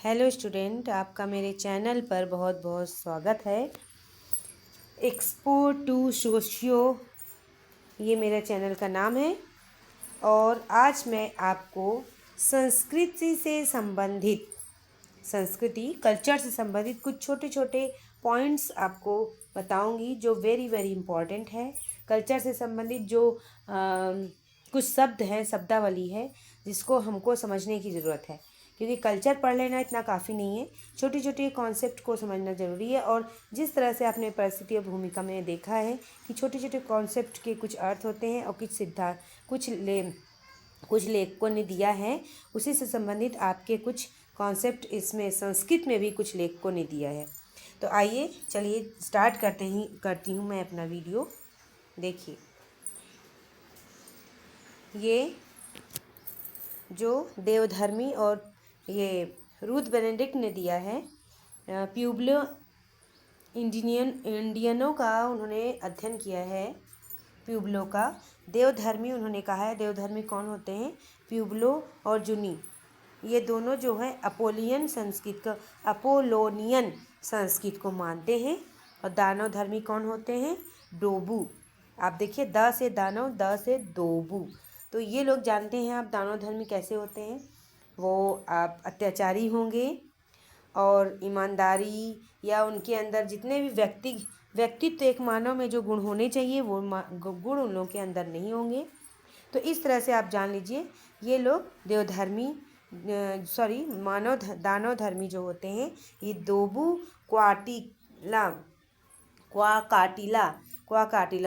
Hello student, आपका मेरे channel पर बहुत बहुत स्वागत है। एक्सपो टू सोशियो ये मेरा चैनल का नाम है और आज मैं आपको संस्कृति से संबंधित कल्चर से संबंधित कुछ छोटे छोटे पॉइंट्स आपको बताऊंगी जो वेरी वेरी इम्पॉर्टेंट है। कल्चर से संबंधित जो कुछ शब्द हैं, शब्दावली है जिसको हमको समझने की ज़रूरत है, क्योंकि कल्चर पढ़ लेना इतना काफ़ी नहीं है, छोटी छोटी कॉन्सेप्ट को समझना ज़रूरी है। और जिस तरह से आपने परिस्थिति और भूमिका में देखा है कि छोटे छोटे कॉन्सेप्ट के कुछ अर्थ होते हैं और कुछ सिद्धांत कुछ लेखकों ने दिया है, उसी से संबंधित आपके कुछ कॉन्सेप्ट इसमें संस्कृत में भी कुछ लेखकों ने दिया है। तो आइए चलिए स्टार्ट करती हूँ मैं अपना वीडियो। देखिए, ये जो देवधर्मी और ये रूथ बेनेडिक्ट ने दिया है, प्यूब्लो इंडियनों का उन्होंने अध्ययन किया है। प्यूब्लो का देवधर्मी उन्होंने कहा है। देवधर्मी कौन होते हैं? प्यूब्लो और जुनी, ये दोनों जो है अपोलोनियन संस्कृत को मानते हैं। और दानव धर्मी कौन होते हैं? डोबू। आप देखिए, द से दानव, द से दोबू। तो ये लोग जानते हैं आप दानव धर्मी कैसे होते हैं। वो आप अत्याचारी होंगे और ईमानदारी या उनके अंदर जितने भी व्यक्तित्व एक मानव में जो गुण होने चाहिए वो गुण उन लोगों के अंदर नहीं होंगे। तो इस तरह से आप जान लीजिए ये लोग देवधर्मी दानव धर्मी जो होते हैं, ये दोबू क्वाकाटिला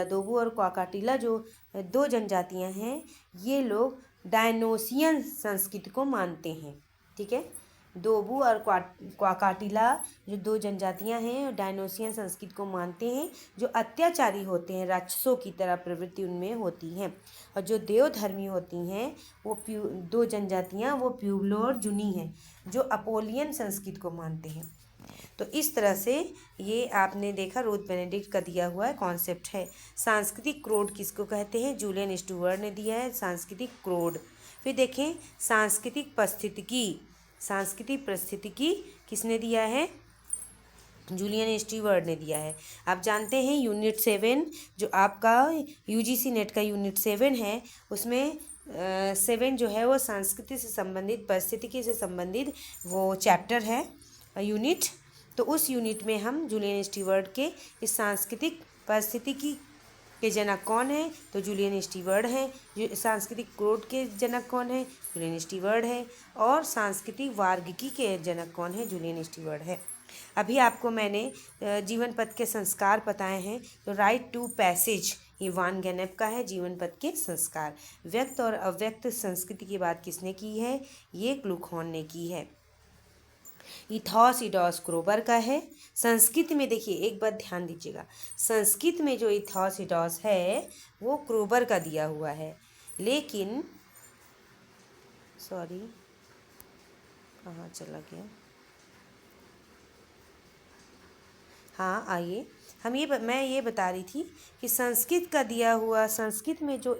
दोबू और क्वाकाटिला जो दो जनजातियां हैं, ये लोग डायनोसियन संस्कृति को मानते हैं। ठीक है, दोबू और क्वाकाटिला जो दो जनजातियां हैं डायनोसियन संस्कृति को मानते हैं, जो अत्याचारी होते हैं, राक्षसों की तरह प्रवृत्ति उनमें होती है। और जो देवधर्मी होती हैं वो दो जनजातियां, वो प्यूब्लो और जुनी हैं, जो अपोलियन संस्कृति को मानते हैं। तो इस तरह से ये आपने देखा, रूथ बेनेडिक्ट का दिया हुआ है कॉन्सेप्ट है। सांस्कृतिक क्रोड किसको कहते हैं? जूलियन स्टुअर्ट ने दिया है सांस्कृतिक क्रोड। फिर देखें सांस्कृतिक परिस्थितिकी किसने दिया है? जूलियन स्टीवर्ट ने दिया है। आप जानते हैं यूनिट 7 जो आपका यूजीसी नेट का यूनिट 7 है, उसमें 7 जो है वो संस्कृति से संबंधित, परिस्थितिकी से संबंधित वो चैप्टर है यूनिट। तो उस यूनिट में हम जूलियन स्टीवर्ट के इस सांस्कृतिक परिस्थितिकी के जनक कौन है? तो जूलियन स्टीवर्ट हैं। जो सांस्कृतिक क्रोड के जनक कौन है? जूलियन स्टीवर्ट है। और सांस्कृतिक वार्गिकी के जनक कौन है? जूलियन स्टीवर्ट है। अभी आपको मैंने जीवन पथ के संस्कार बताए हैं। तो राइट टू पैसेज ये वान गेनेप का है। जीवन पथ के संस्कार, व्यक्त और अव्यक्त संस्कृति की बात किसने की है? ये क्लूखॉन ने की है। इथॉस इडॉस क्रोबर का है। संस्कृत में देखिए, एक बात ध्यान दीजिएगा, संस्कृत में जो इथॉस इडॉस है वो क्रोबर का दिया हुआ है, लेकिन सॉरी कहाँ चला गया। हाँ आइए, मैं ये बता रही थी कि संस्कृत का दिया हुआ, संस्कृत में जो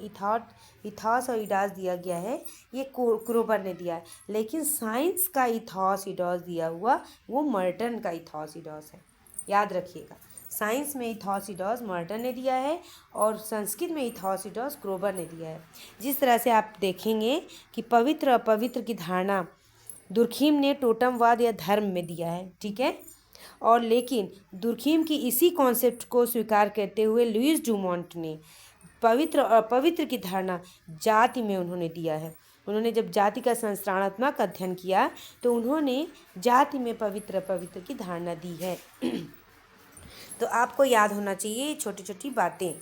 इथॉस और इडास दिया गया है ये क्रोबर ने दिया है, लेकिन साइंस का इथॉस इडॉस दिया हुआ वो मर्टन का इथॉस इडॉस है। याद रखिएगा, साइंस में इथॉस इडॉस मर्टन ने दिया है और संस्कृत में इथॉस इडॉस क्रोबर ने दिया है। जिस तरह से आप देखेंगे कि पवित्र अपवित्र की धारणा दुर्खिम ने टोटमवाद या धर्म में दिया है, ठीक है। और लेकिन दुर्खिम की इसी कॉन्सेप्ट को स्वीकार करते हुए लुईस डुमोंट ने पवित्र और अपवित्र की धारणा जाति में उन्होंने दिया है। उन्होंने जब जाति का संस्करणात्मक अध्ययन किया तो उन्होंने जाति में पवित्र अपवित्र की धारणा दी है। तो आपको याद होना चाहिए छोटी छोटी बातें,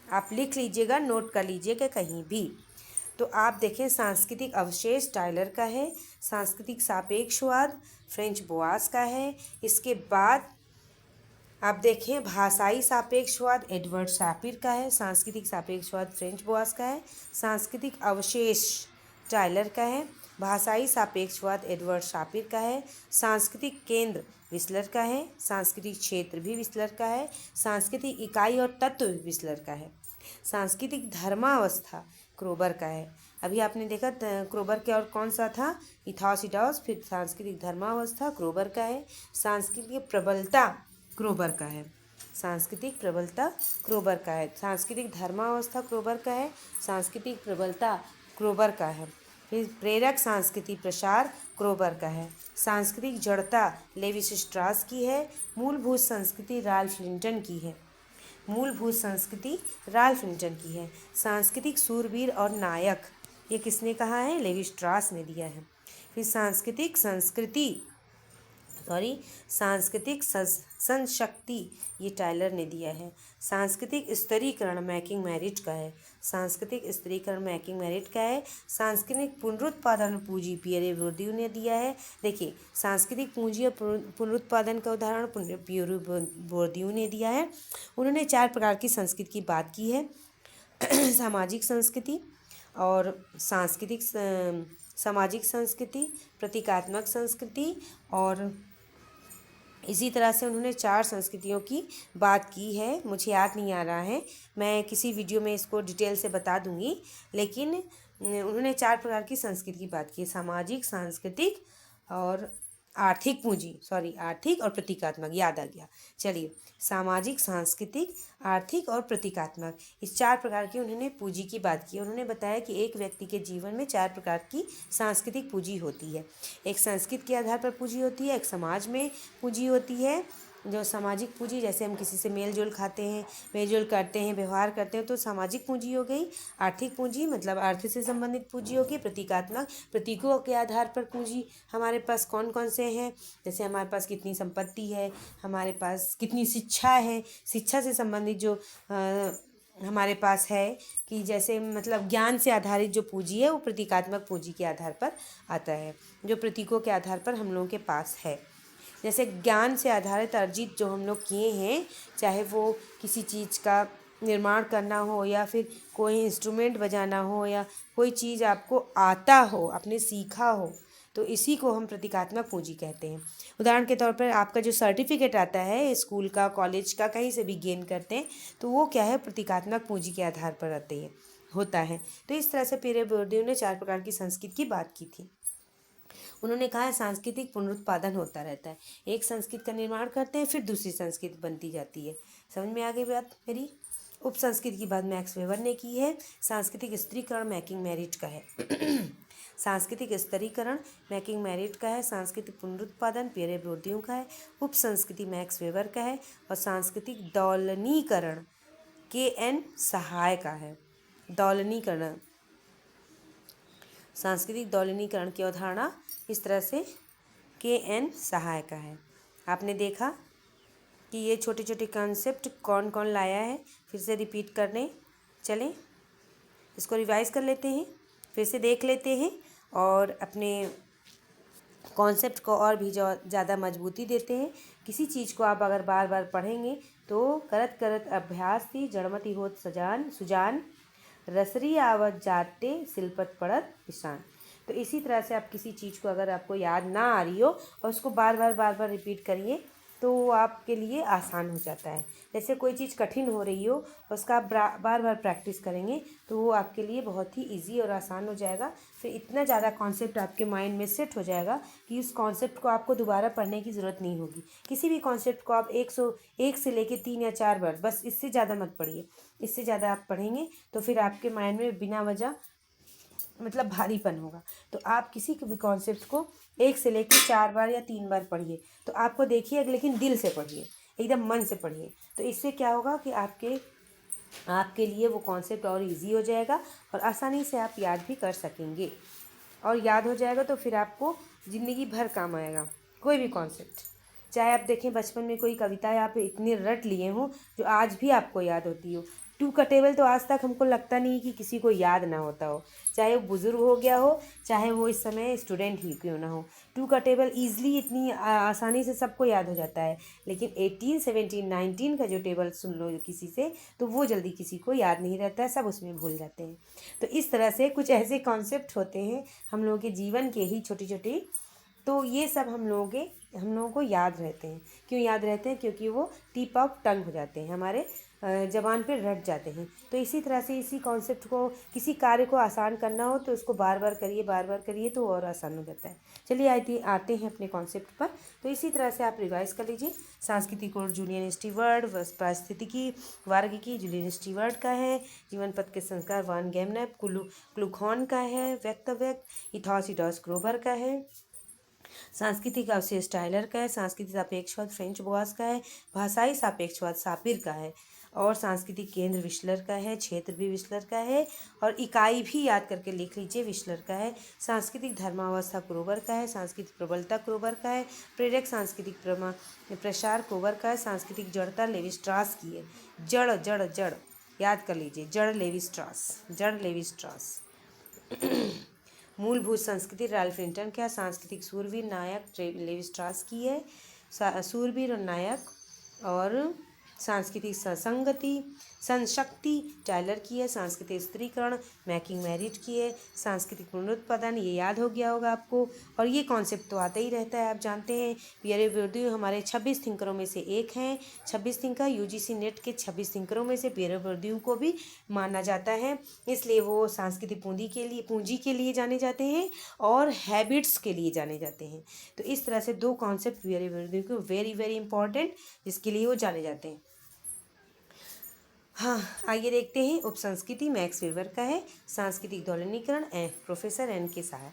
आप लिख लीजिएगा, नोट कर लीजिएगा कहीं भी। तो आप देखें, सांस्कृतिक अवशेष टाइलर का है। सांस्कृतिक सापेक्षवाद फ्रेंच बोआस का है। इसके बाद आप देखें भाषाई सापेक्षवाद एडवर्ड शापिर का है। सांस्कृतिक सापेक्षवाद फ्रेंच बोआस का है। सांस्कृतिक अवशेष टाइलर का है। भाषाई सापेक्षवाद एडवर्ड शापिर का है। सांस्कृतिक केंद्र विस्लर का है। सांस्कृतिक क्षेत्र भी विस्लर का है। सांस्कृतिक इकाई और तत्व विस्लर का है। सांस्कृतिक धर्मावस्था क्रोबर का है। अभी आपने देखा क्रोबर के और कौन सा था, इथॉस ईडॉस, फिर सांस्कृतिक धर्मावस्था क्रोबर का है, सांस्कृतिक प्रबलता क्रोबर का है, सांस्कृतिक प्रबलता क्रोबर का है, सांस्कृतिक धर्मावस्था क्रोबर का है, सांस्कृतिक प्रबलता क्रोबर का है, फिर प्रेरक सांस्कृतिक प्रसार क्रोबर का है, सांस्कृतिक जड़ता लेविस स्ट्रास की है, मूलभूत संस्कृति राल्फ लिंटन की है, मूलभूत संस्कृति राल्फ लिंटन की है, सांस्कृतिक सूरवीर और नायक ये किसने कहा है, लेवी स्ट्रास ने दिया है। फिर सांस्कृतिक संशक्ति ये टाइलर ने दिया है। सांस्कृतिक स्तरीकरण मैकिंग मेरिट का है, सांस्कृतिक स्तरीकरण मैकिंग मेरिट का है। सांस्कृतिक पुनरुत्पादन पूंजी पियरे बोर्दियू ने दिया है। देखिए सांस्कृतिक पूंजी और पुनरुत्पादन का उदाहरण पियरे बोर्दियू ने दिया है। उन्होंने 4 प्रकार की संस्कृति की बात की है, सामाजिक संस्कृति और सामाजिक संस्कृति, प्रतीकात्मक संस्कृति, और इसी तरह से उन्होंने 4 संस्कृतियों की बात की है। मुझे याद नहीं आ रहा है, मैं किसी वीडियो में इसको डिटेल से बता दूंगी, लेकिन उन्होंने 4 प्रकार की संस्कृति की बात की है, सामाजिक, सांस्कृतिक और आर्थिक और प्रतीकात्मक, याद आ गया। चलिए, सामाजिक, सांस्कृतिक, आर्थिक और प्रतीकात्मक, इस 4 प्रकार की उन्होंने पूंजी की बात की। उन्होंने बताया कि एक व्यक्ति के जीवन में 4 प्रकार की सांस्कृतिक पूंजी होती है। एक संस्कृति के आधार पर पूंजी होती है, एक समाज में पूंजी होती है, जो सामाजिक पूंजी, जैसे हम किसी से मेल जोल खाते हैं, मेल जोल करते हैं, व्यवहार करते हैं, तो सामाजिक पूंजी हो गई। आर्थिक पूंजी मतलब अर्थ से संबंधित पूंजी होगी। प्रतीकात्मक, प्रतीकों के आधार पर पूंजी हमारे पास कौन कौन से हैं, जैसे हमारे पास कितनी संपत्ति है, हमारे पास कितनी शिक्षा है, शिक्षा से संबंधित जो हमारे पास है, कि जैसे मतलब ज्ञान से आधारित जो पूंजी है वो प्रतीकात्मक पूंजी के आधार पर आता है, जो प्रतीकों के आधार पर हम लोगों के पास है। जैसे ज्ञान से आधारित अर्जित जो हम लोग किए हैं, चाहे वो किसी चीज़ का निर्माण करना हो, या फिर कोई इंस्ट्रूमेंट बजाना हो, या कोई चीज़ आपको आता हो, आपने सीखा हो, तो इसी को हम प्रतीकात्मक पूंजी कहते हैं। उदाहरण के तौर पर आपका जो सर्टिफिकेट आता है स्कूल का, कॉलेज का, कहीं से भी गेन करते हैं, तो वो क्या है, प्रतीकात्मक पूंजी के आधार पर होता है। तो इस तरह से पियरे बोर्दियू ने 4 प्रकार की संस्कृति की बात की थी। उन्होंने कहा है सांस्कृतिक पुनरुत्पादन होता रहता है, एक संस्कृति का निर्माण करते हैं, फिर दूसरी संस्कृति बनती जाती है। समझ में आ गई बात मेरी। उप संस्कृति की बात मैक्स वेबर ने की है। सांस्कृतिक स्तरीकरण मैकिंग मेरिट का है सांस्कृतिक स्तरीकरण मैकिंग मेरिट का है। सांस्कृतिक पुनरुत्पादन पियरे बोर्दियू का है। उप संस्कृति मैक्स वेबर का है। और सांस्कृतिक दौलनीकरण KN सहाय का है। दौलनीकरण, सांस्कृतिक दौलनीकरण की अवधारणा इस तरह से KN सहाय का है। आपने देखा कि ये छोटे छोटे कॉन्सेप्ट कौन कौन लाया है, फिर से रिपीट करने चलें, इसको रिवाइज कर लेते हैं, फिर से देख लेते हैं, और अपने कॉन्सेप्ट को और भी ज़्यादा मजबूती देते हैं। किसी चीज़ को आप अगर बार बार पढ़ेंगे तो करत करत अभ्यास थी जड़मति होत सुजान रसरी आवत जाते सिलपत पड़त निशान। तो इसी तरह से आप किसी चीज़ को अगर आपको याद ना आ रही हो और उसको बार बार रिपीट करिए तो वो आपके लिए आसान हो जाता है। जैसे कोई चीज़ कठिन हो रही हो और उसका आप बार बार प्रैक्टिस करेंगे तो वो आपके लिए बहुत ही इजी और आसान हो जाएगा। फिर इतना ज़्यादा कॉन्सेप्ट आपके माइंड में सेट हो जाएगा कि उस कॉन्सेप्ट को आपको दोबारा पढ़ने की ज़रूरत नहीं होगी। किसी भी कॉन्सेप्ट को आप 101 से लेके 3 या 4 बार, बस इससे ज़्यादा मत पढ़िए। इससे ज़्यादा आप पढ़ेंगे तो फिर आपके माइंड में बिना वजह मतलब भारीपन होगा। तो आप किसी भी कॉन्सेप्ट को 1 से लेकर 4 बार या 3 बार पढ़िए। तो आपको देखिए, लेकिन दिल से पढ़िए, एकदम मन से पढ़िए। तो इससे क्या होगा कि आपके लिए वो कॉन्सेप्ट और इजी हो जाएगा और आसानी से आप याद भी कर सकेंगे। और याद हो जाएगा तो फिर आपको ज़िंदगी भर काम आएगा कोई भी कॉन्सेप्ट। चाहे आप देखें बचपन में कोई कविता आप इतनी रट लिए हों जो आज भी आपको याद होती हो। 2 का टेबल तो आज तक हमको लगता नहीं कि किसी को याद ना होता हो, चाहे वो बुज़ुर्ग हो गया हो, चाहे वो इस समय स्टूडेंट ही क्यों ना हो। 2 का टेबल ईज़िली इतनी आसानी से सबको याद हो जाता है, लेकिन 18, 17, 19 का जो टेबल सुन लो किसी से तो वो जल्दी किसी को याद नहीं रहता है, सब उसमें भूल जाते हैं। तो इस तरह से कुछ ऐसे कॉन्सेप्ट होते हैं हम लोगों के जीवन के ही छोटी छोटी, तो ये सब हम लोगों को याद रहते हैं। क्यों याद रहते हैं? क्योंकि वो टिप ऑफ टंग हो जाते हैं, हमारे ज़बान पे रट जाते हैं। तो इसी तरह से इसी कॉन्सेप्ट को, किसी कार्य को आसान करना हो तो उसको बार बार करिए तो और आसान हो जाता है। चलिए आते हैं अपने कॉन्सेप्ट पर। तो इसी तरह से आप रिवाइज कर लीजिए। सांस्कृतिक और जूलियन स्टीवर्ट, पारिस्थितिकी वर्ग की जूलियन स्टीवर्ट का है। जीवन पथ के संस्कार वान गेमनेप क्लूखॉन का है। व्यक्त इथॉस इडॉस क्रोबर का है। सांस्कृतिक अवशेष टाइलर का है। सांस्कृतिक सापेक्षवाद फ्रेंच बोआस का है। भाषाई सापेक्षवाद सापिर का है। और सांस्कृतिक केंद्र विश्लर का है। क्षेत्र भी विश्लर का है। और इकाई भी याद करके लिख लीजिए, विश्लर का है। सांस्कृतिक धर्मावस्था क्रोबर का है। सांस्कृतिक प्रबलता क्रोबर का है। प्रेरक सांस्कृतिक प्रसार क्रोबर का है। सांस्कृतिक जड़ता लेवी स्ट्रास की है। जड़ जड़ जड़ याद कर लीजिए, जड़ लेवी स्ट्रास। मूलभूत संस्कृति राल्फ लिंटन का। सांस्कृतिक सूरवीर नायक लेवी स्ट्रास की है। सूरवीर और नायक। और सांस्कृतिक संशक्ति टाइलर की है। सांस्कृतिक स्त्रीकरण मैकिंग मैरिट की है। सांस्कृतिक पुनरुत्पादन, ये याद हो गया होगा आपको। और ये कॉन्सेप्ट तो आता ही रहता है, आप जानते हैं। पियरे बोर्दियू हमारे 26 थिंकरों में से एक हैं। 26 थिंकर, यूजीसी नेट के 26 थिंकरों में से पियरे बोर्दियू को भी माना जाता है। इसलिए वो सांस्कृतिक पूंजी के लिए जाने जाते हैं और हैबिट्स के लिए जाने जाते हैं। तो इस तरह से 2 कॉन्सेप्ट पियरे बोर्दियू को वेरी वेरी इंपॉर्टेंट, जिसके लिए वो जाने जाते हैं। हाँ, आइए देखते हैं। उपसंस्कृति मैक्स वेबर का है। सांस्कृतिक दोलनीकरण प्रोफेसर एन के साहा।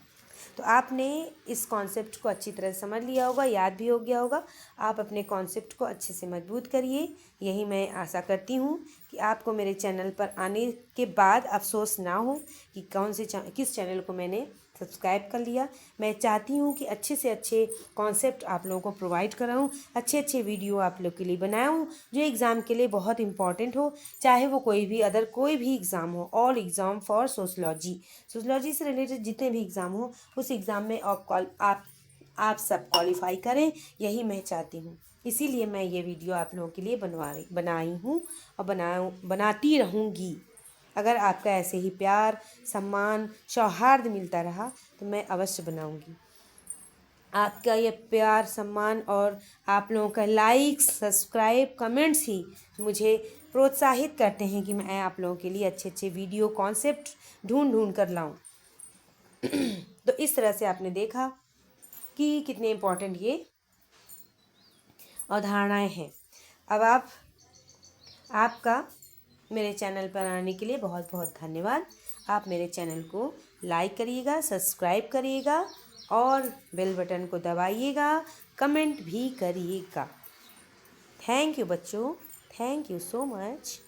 तो आपने इस कॉन्सेप्ट को अच्छी तरह समझ लिया होगा, याद भी हो गया होगा। आप अपने कॉन्सेप्ट को अच्छे से मजबूत करिए, यही मैं आशा करती हूँ कि आपको मेरे चैनल पर आने के बाद अफसोस ना हो कि किस चैनल को मैंने सब्सक्राइब कर लिया। मैं चाहती हूँ कि अच्छे से अच्छे कॉन्सेप्ट आप लोगों को प्रोवाइड कराऊँ, अच्छे अच्छे वीडियो आप लोग के लिए बनाऊँ जो एग्ज़ाम के लिए बहुत इंपॉर्टेंट हो, चाहे वो कोई भी एग्ज़ाम हो। ऑल एग्ज़ाम फॉर सोशलॉजी से रिलेटेड जितने भी एग्ज़ाम हो, उस एग्ज़ाम में आप सब क्वालिफाई करें, यही मैं चाहती हूँ। इसीलिए मैं ये वीडियो आप लोगों के लिए बनाई हूँ और बनाती रहूँगी। अगर आपका ऐसे ही प्यार, सम्मान, सौहार्द मिलता रहा तो मैं अवश्य बनाऊंगी। आपका ये प्यार, सम्मान और आप लोगों का लाइक, सब्सक्राइब, कमेंट्स ही मुझे प्रोत्साहित करते हैं कि मैं आप लोगों के लिए अच्छे अच्छे वीडियो कॉन्सेप्ट ढूंढ कर लाऊं। तो इस तरह से आपने देखा कि कितने इम्पोर्टेंट ये अवधारणाएं हैं। अब आपका मेरे चैनल पर आने के लिए बहुत बहुत धन्यवाद। आप मेरे चैनल को लाइक करिएगा, सब्सक्राइब करिएगा और बेल बटन को दबाइएगा, कमेंट भी करिएगा। थैंक यू बच्चों, थैंक यू सो मच।